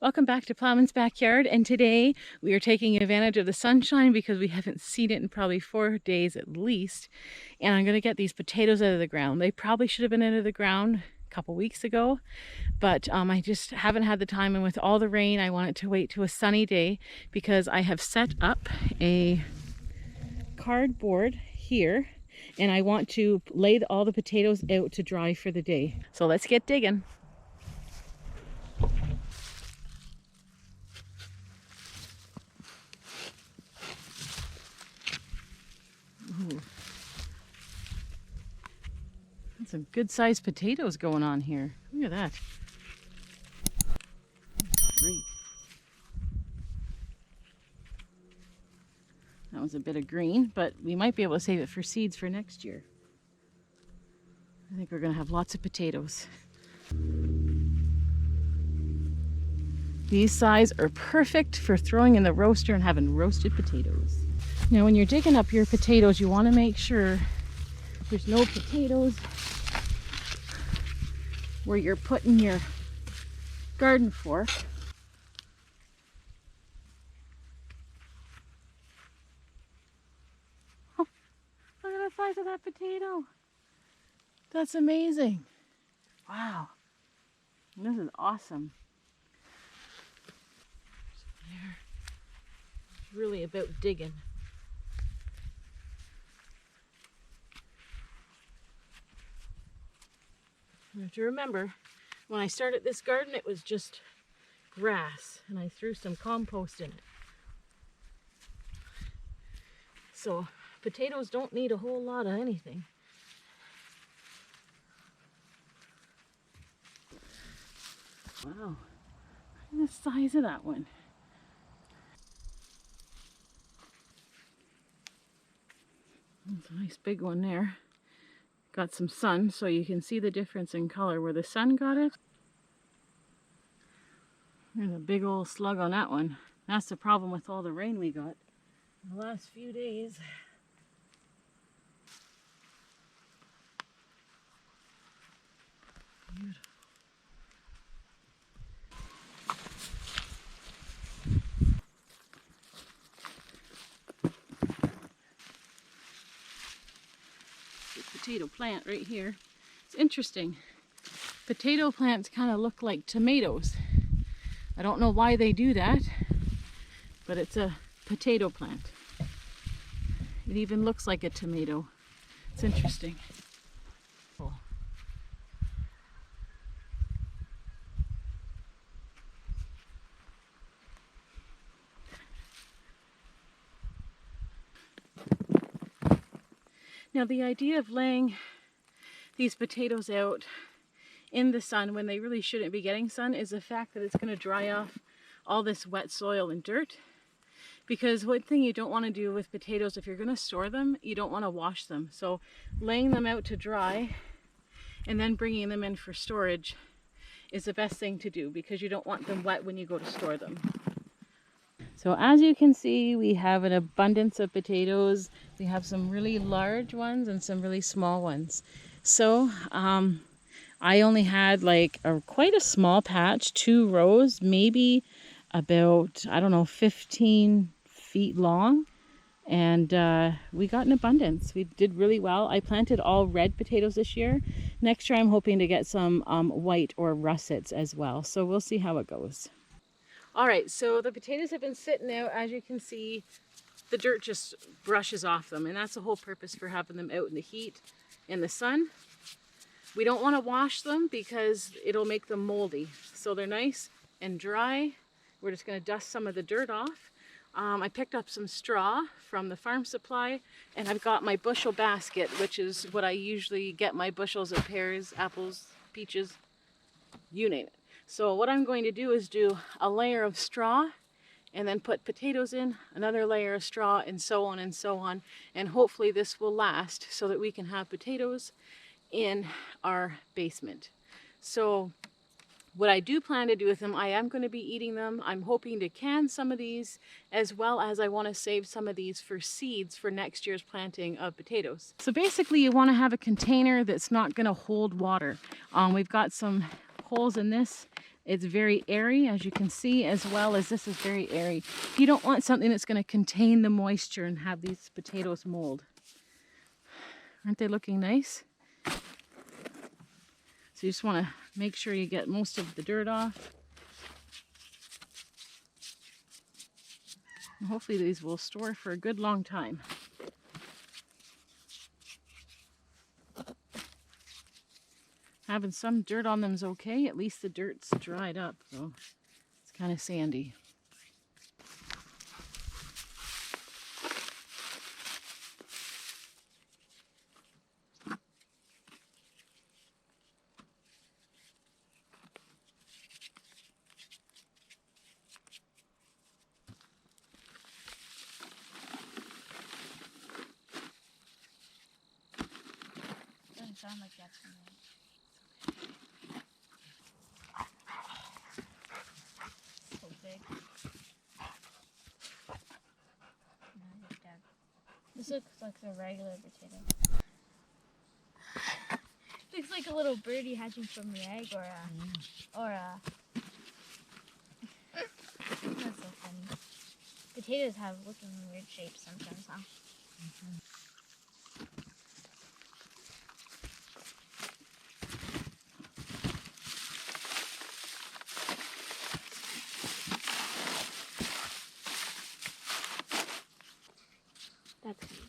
Welcome back to Ploughman's Backyard, and today we are taking advantage of the sunshine because we haven't seen it in probably 4 days at least. And I'm going to get these potatoes out of the ground. They probably should have been out of the ground a couple weeks ago, but I just haven't had the time, and with all the rain I wanted to wait to a sunny day because I have set up a cardboard here and I want to lay all the potatoes out to dry for the day. So let's get digging. Ooh. That's some good sized potatoes going on here. Look at that. That's great. That was a bit of green, but we might be able to save it for seeds for next year. I think we're going to have lots of potatoes. These size are perfect for throwing in the roaster and having roasted potatoes. Now when you're digging up your potatoes, you want to make sure there's no potatoes where you're putting your garden fork. Oh, look at the size of that potato. That's amazing. Wow. This is awesome. There. It's really about digging. You have to remember, when I started this garden, it was just grass, and I threw some compost in it. So potatoes don't need a whole lot of anything. Wow, look at the size of that one. That's a nice big one there. Got some sun, so you can see the difference in color where the sun got it. There's a big old slug on that one. That's the problem with all the rain we got the last few days. Beautiful. Potato plant right here. It's interesting. Potato plants kind of look like tomatoes. I don't know why they do that, but it's a potato plant. It even looks like a tomato. It's interesting. Now the idea of laying these potatoes out in the sun when they really shouldn't be getting sun is the fact that it's going to dry off all this wet soil and dirt. Because one thing you don't want to do with potatoes, if you're going to store them, you don't want to wash them. So laying them out to dry and then bringing them in for storage is the best thing to do, because you don't want them wet when you go to store them. So as you can see, we have an abundance of potatoes. We have some really large ones and some really small ones. So I only had like quite a small patch, 2 rows, maybe about, I don't know, 15 feet long. And we got an abundance. We did really well. I planted all red potatoes this year. Next year I'm hoping to get some white or russets as well. So we'll see how it goes. All right, so the potatoes have been sitting out. As you can see, the dirt just brushes off them, and that's the whole purpose for having them out in the heat in the sun. We don't want to wash them because it'll make them moldy. So they're nice and dry. We're just going to dust some of the dirt off. I picked up some straw from the farm supply, and I've got my bushel basket, which is what I usually get my bushels of pears, apples, peaches, you name it. So what I'm going to do is do a layer of straw and then put potatoes in, another layer of straw, and so on and so on. And hopefully this will last so that we can have potatoes in our basement. So what I do plan to do with them, I am going to be eating them. I'm hoping to can some of these, as well as I want to save some of these for seeds for next year's planting of potatoes. So basically you want to have a container that's not going to hold water. We've got some holes in this It's very airy, as you can see, as well as this is very airy. You don't want something that's going to contain the moisture and have these potatoes mold. Aren't they looking nice? So you just want to make sure you get most of the dirt off. And hopefully these will store for a good long time. Having some dirt on them is okay. At least the dirt's dried up, though. It's kind of sandy. Doesn't sound like that's from there. So big. No, it's dead. This looks like a regular potato. Looks like a little birdie hatching from the egg, or a. That's so funny. Potatoes have looking weird shapes sometimes, huh? Mm-hmm. That's neat.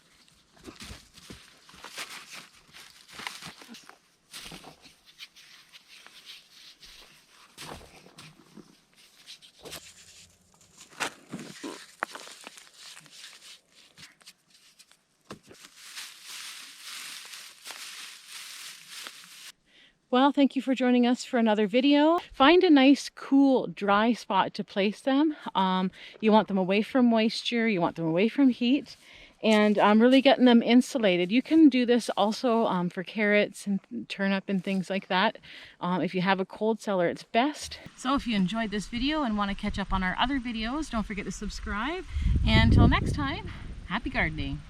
Well, thank you for joining us for another video. Find a nice, cool, dry spot to place them. You want them away from moisture, you want them away from heat, and really getting them insulated. You can do this also for carrots and turnip and things like that. If you have a cold cellar, it's best. So if you enjoyed this video and want to catch up on our other videos, don't forget to subscribe. And until next time, happy gardening.